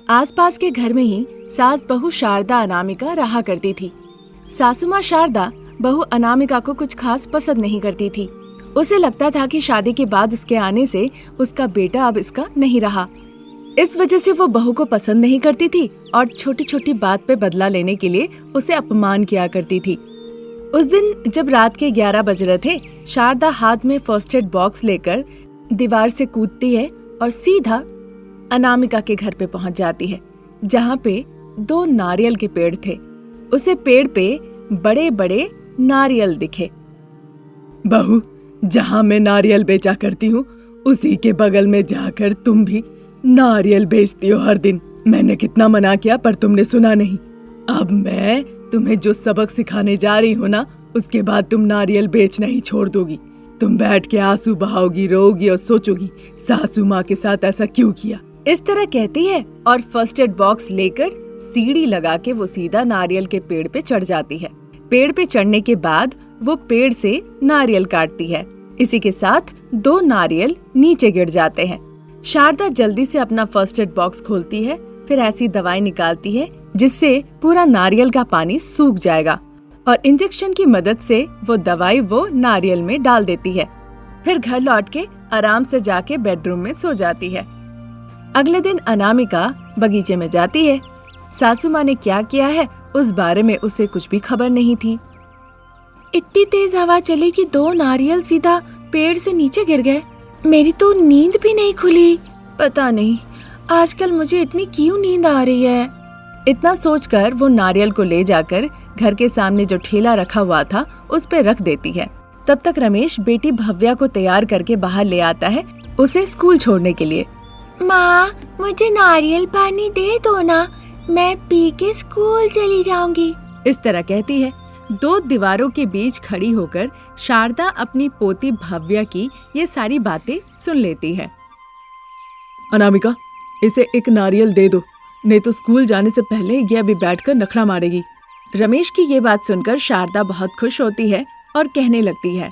आसपास के घर में ही सास बहू शारदा अनामिका रहा करती थी। सासू माँ शारदा बहू अनामिका को कुछ खास पसंद नहीं करती थी। उसे लगता था कि शादी के बाद इसके आने से उसका बेटा अब इसका नहीं रहा। इस वजह से वो बहू को पसंद नहीं करती थी और छोटी छोटी बात पे बदला लेने के लिए उसे अपमान किया करती थी। उस दिन जब रात के 11 बज रहे थे, शारदा हाथ में फर्स्ट एड बॉक्स लेकर दीवार से कूदती है और सीधा अनामिका के घर पे पहुंच जाती है, जहाँ पे 2 नारियल के पेड़ थे। उसे पेड़ पे बड़े बड़े नारियल दिखे। बहू, जहाँ मैं नारियल बेचा करती हूँ उसी के बगल में जाकर तुम भी नारियल बेचती हो हर दिन। मैंने कितना मना किया पर तुमने सुना नहीं। अब मैं तुम्हें जो सबक सिखाने जा रही हूँ ना, उसके बाद तुम नारियल बेचना ही छोड़ दोगी। तुम बैठ के आंसू बहाओगी, रोगी और सोचोगी सासू माँ के साथ ऐसा क्यों किया। इस तरह कहती है और फर्स्ट एड बॉक्स लेकर सीढ़ी लगा के वो सीधा नारियल के पेड़ पे चढ़ जाती है। पेड़ पे चढ़ने के बाद वो पेड़ से नारियल काटती है। इसी के साथ 2 नारियल नीचे गिर जाते हैं। शारदा जल्दी से अपना फर्स्ट एड बॉक्स खोलती है, फिर ऐसी दवाई निकालती है जिससे पूरा नारियल का पानी सूख जाएगा और इंजेक्शन की मदद से वो दवाई वो नारियल में डाल देती है। फिर घर लौट के आराम से जाके बेडरूम में सो जाती है। अगले दिन अनामिका बगीचे में जाती है। सासू माँ ने क्या किया है उस बारे में उसे कुछ भी खबर नहीं थी। इतनी तेज हवा चली कि 2 नारियल सीधा पेड़ से नीचे गिर गए। मेरी तो नींद भी नहीं खुली। पता नहीं आजकल मुझे इतनी क्यों नींद आ रही है। इतना सोचकर वो नारियल को ले जाकर घर के सामने जो ठेला रखा हुआ था उस पे रख देती है। तब तक रमेश बेटी भव्या को तैयार करके बाहर ले आता है उसे स्कूल छोड़ने के लिए। माँ, मुझे नारियल पानी दे दो ना, मैं पी के स्कूल चली जाऊंगी। इस तरह कहती है। 2 दीवारों के बीच खड़ी होकर शारदा अपनी पोती भव्या की ये सारी बातें सुन लेती है। अनामिका, इसे एक नारियल दे दो, नहीं तो स्कूल जाने से पहले ये अभी बैठकर नखरा मारेगी। रमेश की ये बात सुनकर शारदा बहुत खुश होती है और कहने लगती है,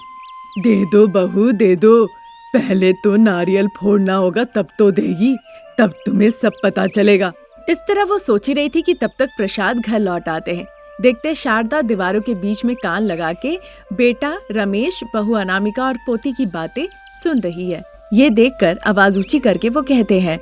दे दो बहू, दे दो। पहले तो नारियल फोड़ना होगा तब तो देगी, तब तुम्हें सब पता चलेगा। इस तरह वो सोची रही थी कि तब तक प्रसाद घर लौट आते हैं। देखते शारदा दीवारों के बीच में कान लगा के बेटा रमेश, बहू अनामिका और पोती की बातें सुन रही है। ये देखकर आवाज ऊंची करके वो कहते हैं,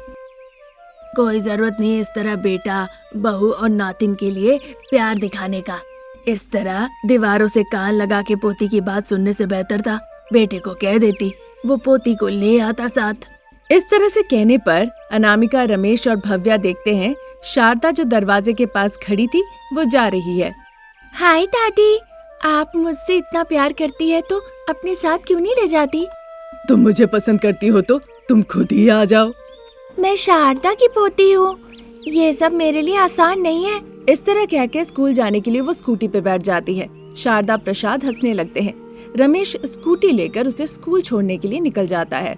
कोई जरूरत नहीं इस तरह बेटा, बहू और नातिन के लिए प्यार दिखाने का। इस तरह दीवारों से कान लगा के पोती की बात सुनने से बेहतर था बेटे को कह देती, वो पोती को ले आता साथ। इस तरह से कहने पर अनामिका, रमेश और भव्या देखते हैं शारदा जो दरवाजे के पास खड़ी थी वो जा रही है। हाय दादी, आप मुझसे इतना प्यार करती है तो अपने साथ क्यों नहीं ले जाती? तुम मुझे पसंद करती हो तो तुम खुद ही आ जाओ। मैं शारदा की पोती हूँ, ये सब मेरे लिए आसान नहीं है। इस तरह कह के स्कूल जाने के लिए वो स्कूटी पे बैठ जाती है। शारदा, प्रसाद हंसने लगते हैं। रमेश स्कूटी लेकर उसे स्कूल छोड़ने के लिए निकल जाता है।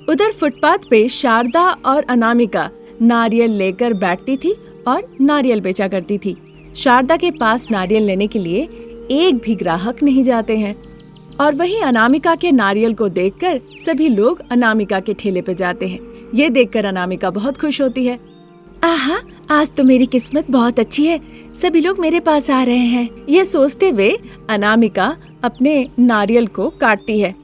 उधर फुटपाथ पे शारदा और अनामिका नारियल लेकर बैठती थी और नारियल बेचा करती थी। शारदा के पास नारियल लेने के लिए एक भी ग्राहक नहीं जाते हैं और वहीं अनामिका के नारियल को देखकर सभी लोग अनामिका के ठेले पे जाते हैं। ये देखकर अनामिका बहुत खुश होती है। आहा, आज तो मेरी किस्मत बहुत अच्छी है, सभी लोग मेरे पास आ रहे हैं। ये सोचते हुए अनामिका अपने नारियल को काटती है।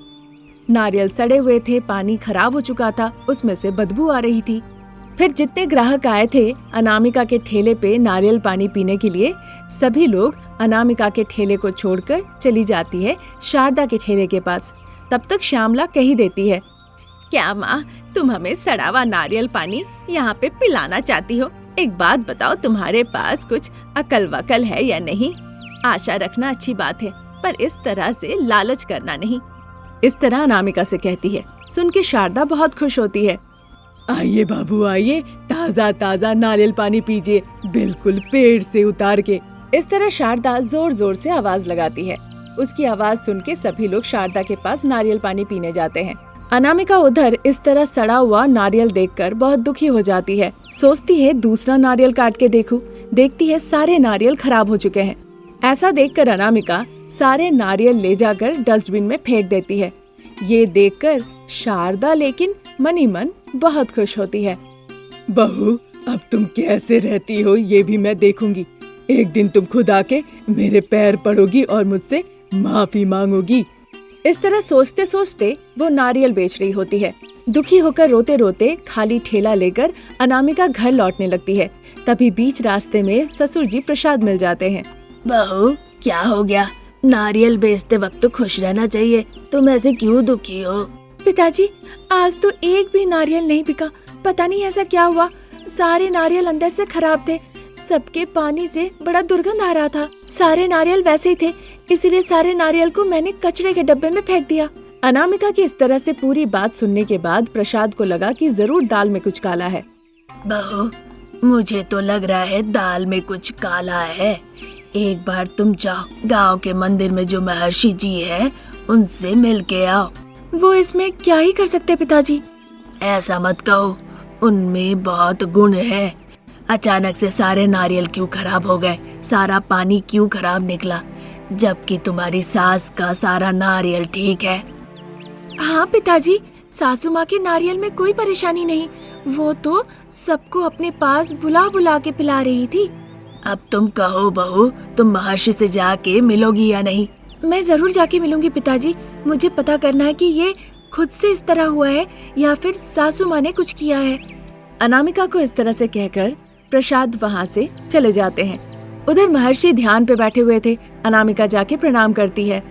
नारियल सड़े हुए थे, पानी खराब हो चुका था, उसमें से बदबू आ रही थी। फिर जितने ग्राहक आए थे अनामिका के ठेले पे नारियल पानी पीने के लिए, सभी लोग अनामिका के ठेले को छोड़कर चली जाती है शारदा के ठेले के पास। तब तक श्यामला कही देती है, क्या माँ, तुम हमें सड़ा हुआ नारियल पानी यहाँ पे पिलाना चाहती हो? एक बात बताओ, तुम्हारे पास कुछ अकल वकल है या नहीं? आशा रखना अच्छी बात है, पर इस तरह से लालच करना नहीं। इस तरह अनामिका से कहती है। सुन के शारदा बहुत खुश होती है। आइए बाबू, आइए, ताजा ताजा नारियल पानी पीजिए, बिल्कुल पेड़ से उतार के। इस तरह शारदा जोर जोर से आवाज लगाती है। उसकी आवाज सुन के सभी लोग शारदा के पास नारियल पानी पीने जाते हैं। अनामिका उधर इस तरह सड़ा हुआ नारियल देखकर बहुत दुखी हो जाती है। सोचती है दूसरा नारियल काट के देखूं। देखती है सारे नारियल खराब हो चुके हैं। ऐसा देखकर अनामिका सारे नारियल ले जाकर डस्टबिन में फेंक देती है। ये देखकर शारदा लेकिन मनी मन बहुत खुश होती है। बहू, अब तुम कैसे रहती हो ये भी मैं देखूंगी। एक दिन तुम खुद आके मेरे पैर पड़ोगी और मुझसे माफी मांगोगी। इस तरह सोचते सोचते वो नारियल बेच रही होती है। दुखी होकर रोते रोते खाली ठेला लेकर अनामिका घर लौटने लगती है। तभी बीच रास्ते में ससुर जी प्रसाद मिल जाते हैं। बहू, क्या हो गया? नारियल बेचते वक्त तो खुश रहना चाहिए, तुम ऐसे क्यों दुखी हो? पिताजी, आज तो एक भी नारियल नहीं बिका। पता नहीं ऐसा क्या हुआ, सारे नारियल अंदर से खराब थे। सबके पानी से बड़ा दुर्गंध आ रहा था। सारे नारियल वैसे ही थे, इसीलिए सारे नारियल को मैंने कचरे के डब्बे में फेंक दिया। अनामिका की इस तरह से पूरी बात सुनने के बाद प्रसाद को लगा कि जरूर दाल में कुछ काला है। बहू, मुझे तो लग रहा है दाल में कुछ काला है। एक बार तुम जाओ, गांव के मंदिर में जो महर्षि जी है उनसे मिल के आओ। वो इसमें क्या ही कर सकते पिताजी? ऐसा मत कहो, उनमें बहुत गुण है। अचानक से सारे नारियल क्यों खराब हो गए? सारा पानी क्यों खराब निकला, जबकि तुम्हारी सास का सारा नारियल ठीक है? हाँ पिताजी, सासू माँ के नारियल में कोई परेशानी नहीं। वो तो सबको अपने पास बुला बुला के पिला रही थी। अब तुम कहो बहू, तुम महर्षि से जाके मिलोगी या नहीं? मैं जरूर जाके मिलूंगी पिताजी। मुझे पता करना है कि ये खुद से इस तरह हुआ है या फिर सासू माँ ने कुछ किया है। अनामिका को इस तरह से कहकर प्रसाद वहाँ से चले जाते हैं। उधर महर्षि ध्यान पे बैठे हुए थे। अनामिका जाके प्रणाम करती है।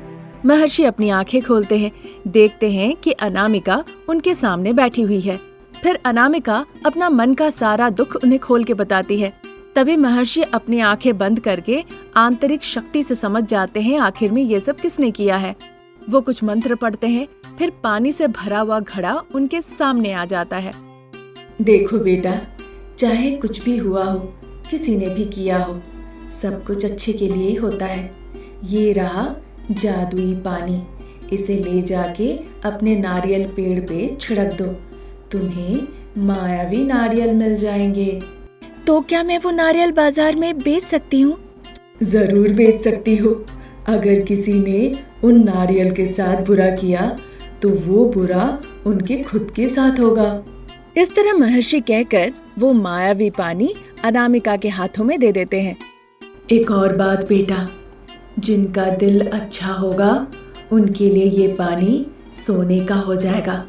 महर्षि अपनी आंखें खोलते हैं, देखते हैं कि अनामिका उनके सामने बैठी हुई है। फिर अनामिका अपना मन का सारा दुख उन्हें खोल के बताती है। तभी महर्षि अपनी आंखें बंद करके आंतरिक शक्ति से समझ जाते हैं आखिर में ये सब किसने किया है। वो कुछ मंत्र पढ़ते हैं, फिर पानी से भरा हुआ घड़ा उनके सामने आ जाता है। देखो बेटा, चाहे कुछ भी हुआ हो, किसी ने भी किया हो, सब कुछ अच्छे के लिए ही होता है। ये रहा जादुई पानी, इसे ले जाके अपने नारियल पेड़ पे छिड़क दो, तुम्हें मायावी नारियल मिल जाएंगे। तो क्या मैं वो नारियल बाजार में बेच सकती हूँ? जरूर बेच सकती हो। अगर किसी ने उन नारियल के साथ बुरा किया तो वो बुरा उनके खुद के साथ होगा। इस तरह महर्षि कहकर वो मायावी पानी अनामिका के हाथों में दे देते हैं। एक और बात बेटा, जिनका दिल अच्छा होगा उनके लिए ये पानी सोने का हो जाएगा,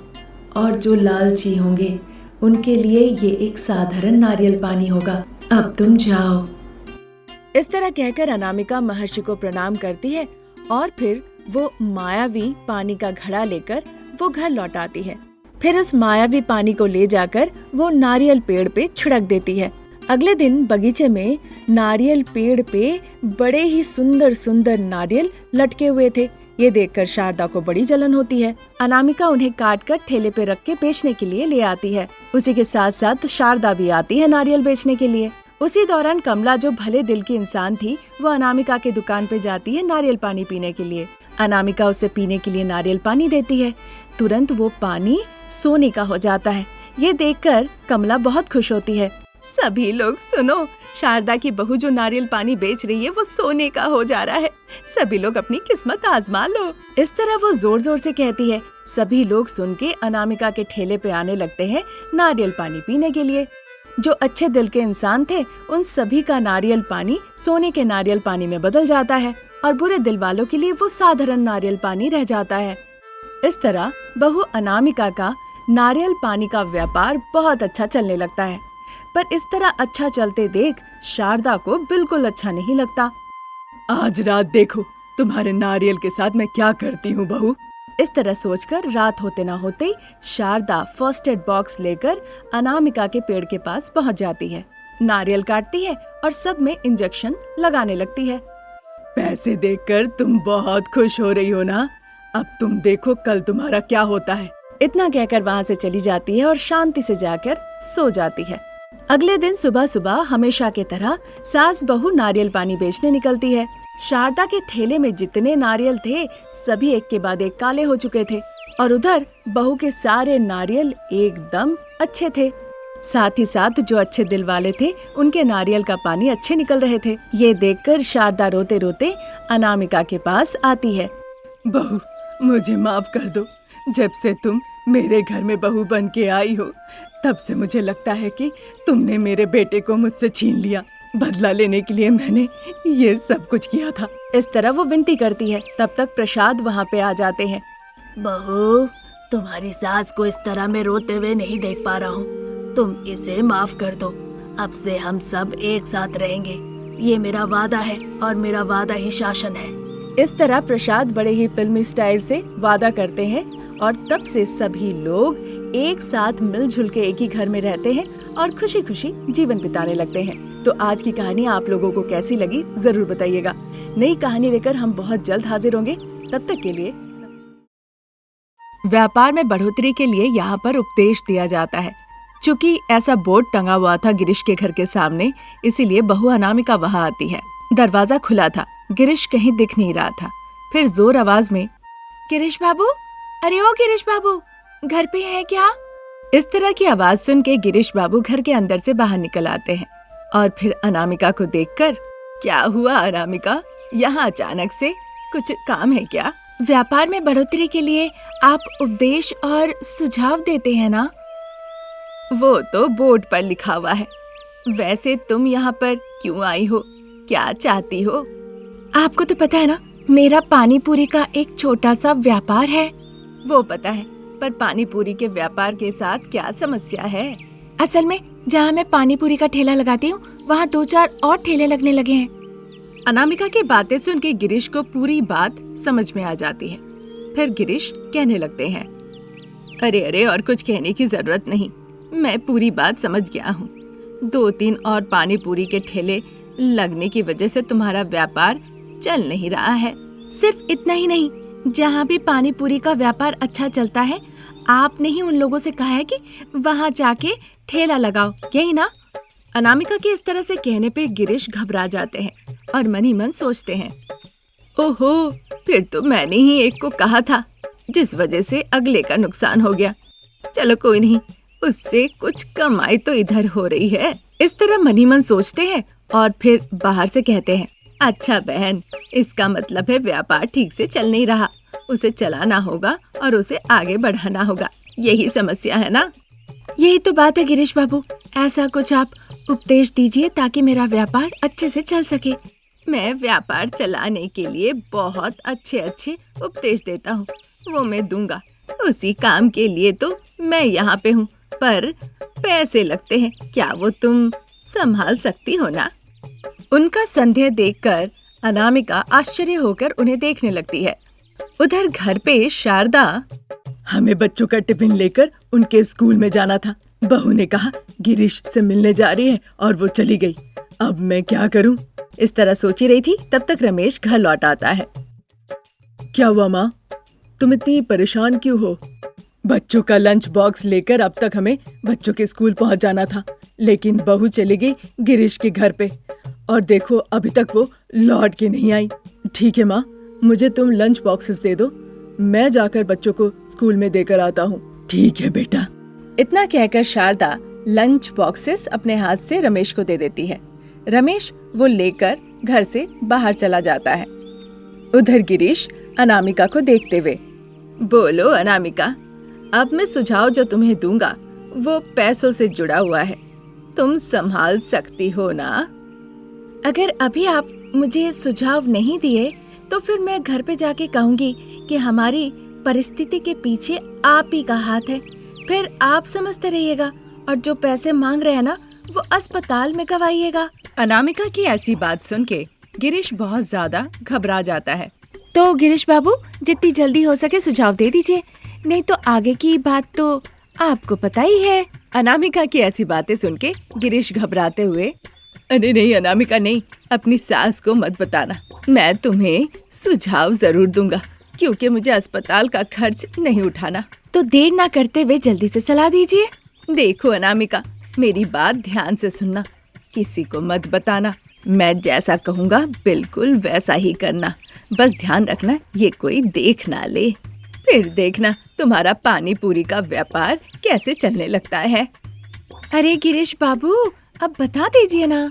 और जो लालची होंगे उनके लिए ये एक साधारण नारियल पानी होगा। अब तुम जाओ। इस तरह कहकर अनामिका महर्षि को प्रणाम करती है और फिर वो मायावी पानी का घड़ा लेकर वो घर लौट आती है। फिर उस मायावी पानी को ले जाकर वो नारियल पेड़ पे छिड़क देती है। अगले दिन बगीचे में नारियल पेड़ पे बड़े ही सुंदर सुंदर नारियल लटके हुए थे। ये देखकर शारदा को बड़ी जलन होती है। अनामिका उन्हें काट कर ठेले पे रख के बेचने के लिए ले आती है। उसी के साथ साथ शारदा भी आती है नारियल बेचने के लिए। उसी दौरान कमला, जो भले दिल की इंसान थी, वो अनामिका के दुकान पे जाती है नारियल पानी पीने के लिए। अनामिका उसे पीने के लिए नारियल पानी देती है। तुरंत वो पानी सोने का हो जाता है। ये देखकर कमला बहुत खुश होती है। सभी लोग सुनो, शारदा की बहू जो नारियल पानी बेच रही है वो सोने का हो जा रहा है। सभी लोग अपनी किस्मत आजमा लो। इस तरह वो जोर जोर से कहती है। सभी लोग सुन के अनामिका के ठेले पे आने लगते हैं नारियल पानी पीने के लिए। जो अच्छे दिल के इंसान थे उन सभी का नारियल पानी सोने के नारियल पानी में बदल जाता है और बुरे दिल वालों के लिए वो साधारण नारियल पानी रह जाता है। इस तरह बहू अनामिका का नारियल पानी का व्यापार बहुत अच्छा चलने लगता है। पर इस तरह अच्छा चलते देख शारदा को बिल्कुल अच्छा नहीं लगता। आज रात देखो तुम्हारे नारियल के साथ मैं क्या करती हूँ बहू। इस तरह सोचकर रात होते ना होते ही शारदा फर्स्ट एड बॉक्स लेकर अनामिका के पेड़ के पास पहुँच जाती है। नारियल काटती है और सब में इंजेक्शन लगाने लगती है। पैसे देखकर तुम बहुत खुश हो रही हो ना, अब तुम देखो कल तुम्हारा क्या होता है। इतना कहकर वहाँ से चली जाती है और शांति से जाकर सो जाती है। अगले दिन सुबह सुबह हमेशा की तरह सास बहू नारियल पानी बेचने निकलती है। शारदा के ठेले में जितने नारियल थे सभी एक के बाद एक काले हो चुके थे और उधर बहू के सारे नारियल एकदम अच्छे थे। साथ ही साथ जो अच्छे दिल वाले थे उनके नारियल का पानी अच्छे निकल रहे थे। ये देखकर शारदा रोते रोते अनामिका के पास आती है। बहू, मुझे माफ कर दो। जब से तुम मेरे घर में बहू बन के आई हो तब से मुझे लगता है कि तुमने मेरे बेटे को मुझसे छीन लिया। बदला लेने के लिए मैंने ये सब कुछ किया था। इस तरह वो विनती करती है। तब तक प्रसाद वहाँ पे आ जाते हैं। बहू, तुम्हारी सास को इस तरह मैं रोते हुए नहीं देख पा रहा हूँ। तुम इसे माफ कर दो। अब से हम सब एक साथ रहेंगे। ये मेरा वादा है और मेरा वादा ही शासन है। इस तरह प्रसाद बड़े ही फिल्मी स्टाइल से वादा करते हैं और तब से सभी लोग एक साथ मिलजुल के एक ही घर में रहते हैं और खुशी खुशी जीवन बिताने लगते हैं। तो आज की कहानी आप लोगों को कैसी लगी जरूर बताइएगा। नई कहानी लेकर हम बहुत जल्द हाजिर होंगे। तब तक के लिए व्यापार में बढ़ोतरी के लिए यहाँ पर उपदेश दिया जाता है। चूँकि ऐसा बोर्ड टंगा हुआ था गिरीश के घर के सामने, इसीलिए बहू अनामिका वहाँ आती है। दरवाजा खुला था, गिरीश कहीं दिख नहीं रहा था। फिर जोर आवाज में, गिरीश बाबू, अरे ओ गिरीश बाबू, घर पे है क्या? इस तरह की आवाज सुन के गिरीश बाबू घर के अंदर से बाहर निकल आते हैं और फिर अनामिका को देखकर, क्या हुआ अनामिका, यहाँ अचानक से कुछ काम है क्या? व्यापार में बढ़ोतरी के लिए आप उपदेश और सुझाव देते हैं ना? वो तो बोर्ड पर लिखा हुआ है। वैसे तुम यहाँ पर क्यों आई हो, क्या चाहती हो? आपको तो पता है ना, मेरा पानी पूरी का एक छोटा सा व्यापार है। वो पता है, पर पानी पूरी के व्यापार के साथ क्या समस्या है? असल में जहाँ मैं पानी पूरी का ठेला लगाती हूँ, वहाँ 2-4 और ठेले लगने लगे हैं। अनामिका की बातें सुन के गिरीश को पूरी बात समझ में आ जाती है। फिर गिरीश कहने लगते हैं, अरे अरे, और कुछ कहने की जरूरत नहीं, मैं पूरी बात समझ गया हूँ। 2-3 और पानी पूरी के ठेले लगने की वजह से तुम्हारा व्यापार चल नहीं रहा है। सिर्फ इतना ही नहीं, जहाँ भी पानी पूरी का व्यापार अच्छा चलता है, आपने ही उन लोगों से कहा है कि वहाँ जाके ठेला लगाओ, यही ना? अनामिका के इस तरह से कहने पे गिरीश घबरा जाते हैं और मन ही मन सोचते हैं, ओहो, फिर तो मैंने ही एक को कहा था, जिस वजह से अगले का नुकसान हो गया। चलो कोई नहीं, उससे कुछ कमाई तो इधर हो रही है। इस तरह मन ही मन सोचते हैं और फिर बाहर से कहते हैं, अच्छा बहन, इसका मतलब है व्यापार ठीक से चल नहीं रहा, उसे चलाना होगा और उसे आगे बढ़ाना होगा, यही समस्या है ना? यही तो बात है गिरीश बाबू, ऐसा कुछ आप उपदेश दीजिए ताकि मेरा व्यापार अच्छे से चल सके। मैं व्यापार चलाने के लिए बहुत अच्छे अच्छे उपदेश देता हूँ, वो मैं दूंगा। उसी काम के लिए तो मैं यहाँ पे हूँ, पर पैसे लगते हैं, क्या वो तुम संभाल सकती हो ना? उनका संदेह देखकर अनामिका आश्चर्य होकर उन्हें देखने लगती है। उधर घर पे शारदा, हमें बच्चों का टिफिन लेकर उनके स्कूल में जाना था। बहू ने कहा गिरीश से मिलने जा रही है और वो चली गई। अब मैं क्या करूं? इस तरह सोची रही थी, तब तक रमेश घर लौट आता है। क्या हुआ माँ, तुम इतनी परेशान क्यों हो? बच्चों का लंच बॉक्स लेकर अब तक हमें बच्चों के स्कूल पहुंच जाना था, लेकिन बहू चली गई गिरीश के घर पे और देखो अभी तक वो लौट के नहीं आई। ठीक है माँ, मुझे तुम लंच बॉक्सेस दे दो, मैं जाकर बच्चों को स्कूल में देकर आता हूँ। ठीक है बेटा। इतना कहकर शारदा लंच बॉक्सेस अपने हाथ से रमेश को दे देती है। रमेश वो लेकर घर से बाहर चला जाता है। उधर गिरीश अनामिका को देखते हुए, बोलो अनामिका, अब मैं सुझाव जो तुम्हें दूंगा वो पैसों से जुड़ा हुआ है, तुम संभाल सकती हो ना? अगर अभी आप मुझे सुझाव नहीं दिए तो फिर मैं घर पे जाके कहूंगी कि हमारी परिस्थिति के पीछे आप ही का हाथ है, फिर आप समझते रहिएगा और जो पैसे मांग रहे हैं ना वो अस्पताल में गवाइएगा। अनामिका की ऐसी बात सुन के गिरीश बहुत ज्यादा घबरा जाता है। तो गिरीश बाबू, जितनी जल्दी हो सके सुझाव दे दीजिए, नहीं तो आगे की बात तो आपको पता ही है। अनामिका की ऐसी बातें सुन के गिरीश घबराते हुए, अरे नहीं अनामिका नहीं, अपनी सास को मत बताना, मैं तुम्हें सुझाव जरूर दूंगा क्योंकि मुझे अस्पताल का खर्च नहीं उठाना। तो देर ना करते हुए जल्दी से सलाह दीजिए। देखो अनामिका, मेरी बात ध्यान से सुनना, किसी को मत बताना, मैं जैसा कहूँगा बिल्कुल वैसा ही करना, बस ध्यान रखना ये कोई देख ना ले, फिर देखना तुम्हारा पानी पूरी का व्यापार कैसे चलने लगता है। अरे गिरीश बाबू, अब बता दीजिए ना।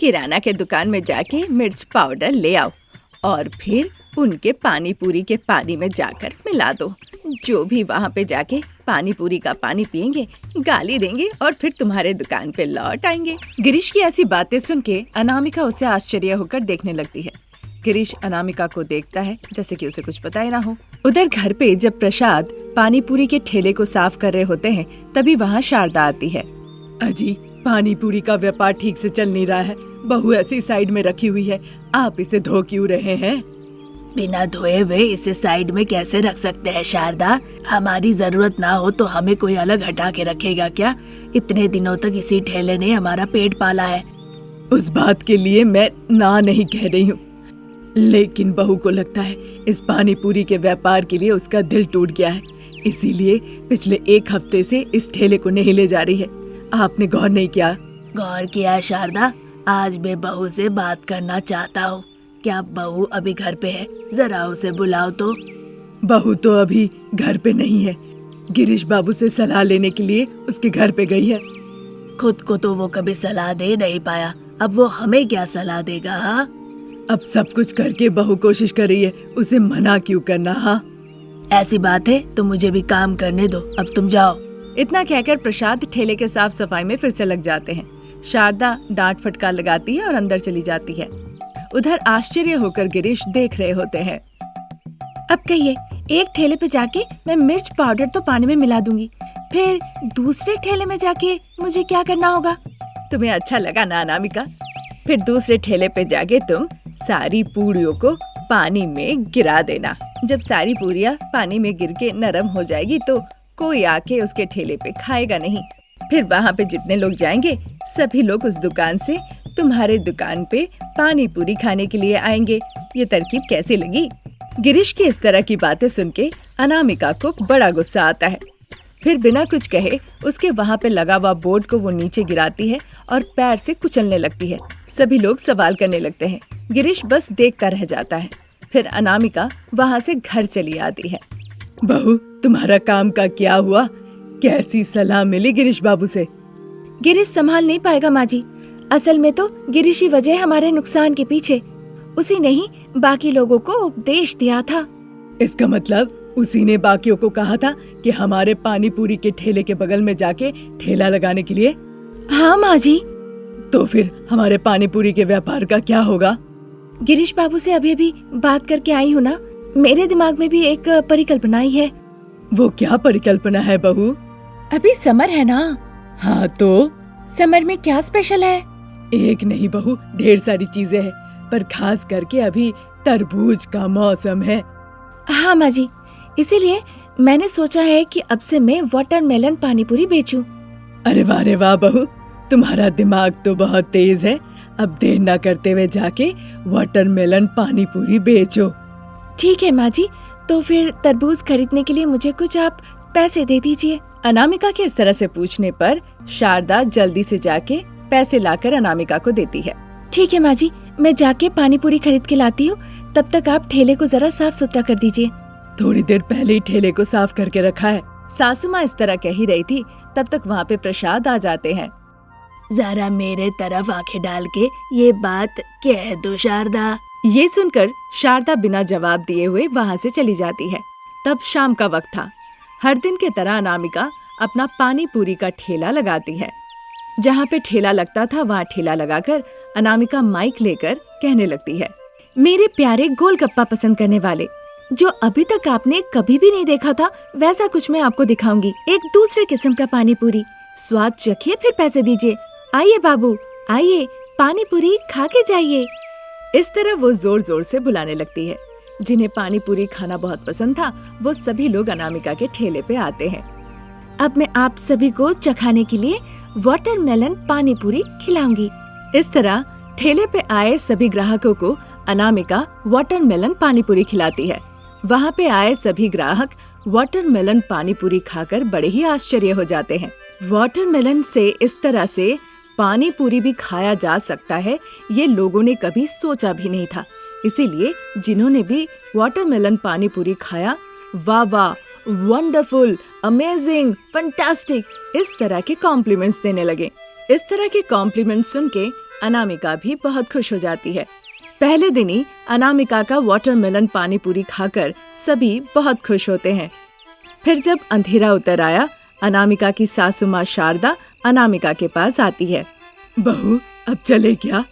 किराना के दुकान में जाके मिर्च पाउडर ले आओ और फिर उनके पानी पूरी के पानी में जाकर मिला दो। जो भी वहाँ पे जाके पानी पूरी का पानी पियेंगे, गाली देंगे और फिर तुम्हारे दुकान पे लौट आएंगे। गिरीश की ऐसी बातें सुन के अनामिका उसे आश्चर्य होकर देखने लगती है। गिरीश अनामिका को देखता है जैसे कि उसे कुछ पता ही ना हो। उधर घर पे जब प्रसाद पानी पूरी के ठेले को साफ कर रहे होते हैं तभी वहाँ शारदा आती है। अजी, पानी पूरी का व्यापार ठीक से चल नहीं रहा है। बहू ऐसी साइड में रखी हुई है, आप इसे धो क्यों रहे हैं? बिना धोए हुए इसे साइड में कैसे रख सकते हैं शारदा? हमारी जरूरत ना हो तो हमें कोई अलग हटा के रखेगा क्या? इतने दिनों तक इसी ठेले ने हमारा पेट पाला है। उस बात के लिए मैं ना नहीं कह रही हूँ, लेकिन बहू को लगता है इस पानी पूरी के व्यापार के लिए उसका दिल टूट गया है, इसीलिए पिछले 1 हफ्ते से इस ठेले को नहीं ले जा रही है। आपने गौर नहीं किया? गौर किया है शारदा। आज मैं बहू से बात करना चाहता हूँ। क्या बहू अभी घर पे है? जरा उसे बुलाओ तो। बहू तो अभी घर पे नहीं है, गिरीश बाबू से सलाह लेने के लिए उसके घर पे गई है। खुद को तो वो कभी सलाह दे नहीं पाया, अब वो हमें क्या सलाह देगा? हाँ, अब सब कुछ करके बहू कोशिश कर रही है, उसे मना क्यों करना? हाँ, ऐसी बात है तो मुझे भी काम करने दो, अब तुम जाओ। इतना कहकर प्रसाद ठेले के साफ सफाई में फिर से लग जाते हैं। शारदा डांट फटकार लगाती है और अंदर चली जाती है। उधर आश्चर्य होकर गिरीश देख रहे होते हैं। अब कहिए, एक ठेले पे जाके मैं मिर्च पाउडर तो पानी में मिला दूंगी, फिर दूसरे ठेले में जाके मुझे क्या करना होगा? तुम्हें अच्छा लगा ना अनामिका? फिर दूसरे ठेले पे जाके तुम सारी पूड़ियों को पानी में गिरा देना। जब सारी पूरियां पानी में गिर के नरम हो जाएगी तो कोई आके उसके ठेले पे खाएगा नहीं। फिर वहाँ पे जितने लोग जाएंगे सभी लोग उस दुकान से तुम्हारे दुकान पे पानी पूरी खाने के लिए आएंगे। ये तरकीब कैसी लगी? गिरीश की इस तरह की बातें सुन के अनामिका को बड़ा गुस्सा आता है। फिर बिना कुछ कहे उसके वहाँ पे लगा हुआ बोर्ड को वो नीचे गिराती है और पैर से कुचलने लगती है। सभी लोग सवाल करने लगते हैं। गिरीश बस देखता रह जाता है। फिर अनामिका वहाँ से घर चली आती है। बहू, तुम्हारा काम का क्या हुआ? कैसी सलाह मिली गिरीश बाबू से? गिरीश संभाल नहीं पाएगा माँ जी। असल में तो गिरीश ही वजह है हमारे नुकसान के पीछे। उसी ने ही बाकी लोगों को उपदेश दिया था। इसका मतलब उसी ने बाकियों को कहा था कि हमारे पानी पूरी के ठेले के बगल में जाके ठेला लगाने के लिए? हाँ माँ जी। तो फिर हमारे पानी पूरी के व्यापार का क्या होगा? गिरीश बाबू से अभी अभी बात करके आई हूँ ना। मेरे दिमाग में भी एक परिकल्पना ही है। वो क्या परिकल्पना है बहू? अभी समर है ना। हाँ तो समर में क्या स्पेशल है? एक नहीं बहू, ढेर सारी चीजें हैं, पर खास करके अभी तरबूज का मौसम है। हाँ माँ जी, इसीलिए मैंने सोचा है कि अब से मैं वाटरमेलन पानी पूरी बेचूं। अरे वाह बहू, तुम्हारा दिमाग तो बहुत तेज है। अब देर न करते हुए जाके वाटरमेलन पानी पूरी बेचो। ठीक है माँ जी, तो फिर तरबूज खरीदने के लिए मुझे कुछ आप पैसे दे दीजिए। अनामिका के इस तरह से पूछने पर शारदा जल्दी से जाके पैसे लाकर अनामिका को देती है। ठीक है माँ जी, मैं जाके पानी पूरी खरीद के लाती हूँ। तब तक आप ठेले को जरा साफ सुथरा कर दीजिए। थोड़ी देर पहले ही ठेले को साफ करके रखा है। सासू माँ इस तरह कह ही रही थी, तब तक वहाँ पे प्रसाद आ जाते हैं। जरा मेरे तरफ आंखें डाल के ये बात कह दो शारदा। ये सुनकर शारदा बिना जवाब दिए हुए वहाँ से चली जाती है। तब शाम का वक्त था। हर दिन की तरह अनामिका अपना पानी पूरी का ठेला लगाती है। जहाँ पे ठेला लगता था वहाँ ठेला लगाकर अनामिका माइक लेकर कहने लगती है, मेरे प्यारे गोलगप्पा पसंद करने वाले, जो अभी तक आपने कभी भी नहीं देखा था वैसा कुछ मैं आपको दिखाऊंगी। एक दूसरे किस्म का पानी पूरी, स्वाद चखिए फिर पैसे दीजिए। आइए बाबू, आइए, पानी पूरी खा के जाइए। इस तरह वो जोर जोर से बुलाने लगती है। जिन्हें पानी पूरी खाना बहुत पसंद था वो सभी लोग अनामिका के ठेले पे आते हैं। अब मैं आप सभी को चखाने के लिए वाटरमेलन पानी पूरी खिलाऊंगी। इस तरह ठेले पे आए सभी ग्राहकों को अनामिका वाटरमेलन पानी पूरी खिलाती है। वहाँ पे आए सभी ग्राहक वाटरमेलन पानी पूरी खाकर बड़े ही आश्चर्य हो जाते हैं। वाटरमेलन से इस तरह से पानी पूरी भी खाया जा सकता है, ये लोगों ने कभी सोचा भी नहीं था। इसीलिए जिन्होंने भी वाटरमेलन पानी पूरी खाया, वाह वाह, वंडरफुल, अमेजिंग, फैंटास्टिक, इस तरह के कॉम्प्लीमेंट्स देने लगे। इस तरह के कॉम्प्लीमेंट्स सुन के अनामिका भी बहुत खुश हो जाती है। पहले दिन ही अनामिका का वाटरमेलन पानी पूरी खाकर सभी बहुत खुश होते हैं। फिर जब अंधेरा उतर आया, अनामिका की सासू माँ शारदा अनामिका के पास आती है। बहू अब चले क्या?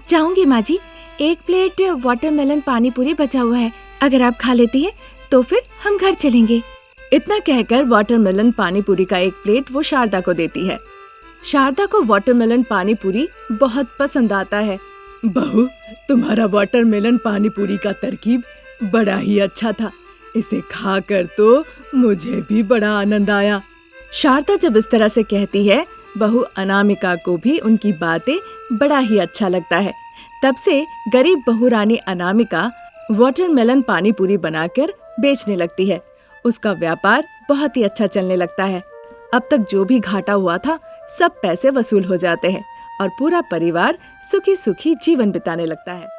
जाऊंगी माँ जी, एक प्लेट वाटरमेलन पानी पूरी बचा हुआ है, अगर आप खा लेती है तो फिर हम घर चलेंगे। इतना कहकर वाटरमेलन पानी पूरी का एक प्लेट वो शारदा को देती है। शारदा को वाटरमेलन पानी पूरी बहुत पसंद आता है। बहू तुम्हारा वाटरमेलन पानी पूरी का तरकीब बड़ा ही अच्छा था, इसे खाकर तो मुझे भी बड़ा आनंद आया। शारदा जब इस तरह से कहती है, बहू अनामिका को भी उनकी बातें बड़ा ही अच्छा लगता है। तब से गरीब बहू रानी अनामिका वाटरमेलन पानी पूरी बनाकर बेचने लगती है। उसका व्यापार बहुत ही अच्छा चलने लगता है। अब तक जो भी घाटा हुआ था सब पैसे वसूल हो जाते हैं और पूरा परिवार सुखी सुखी जीवन बिताने लगता है।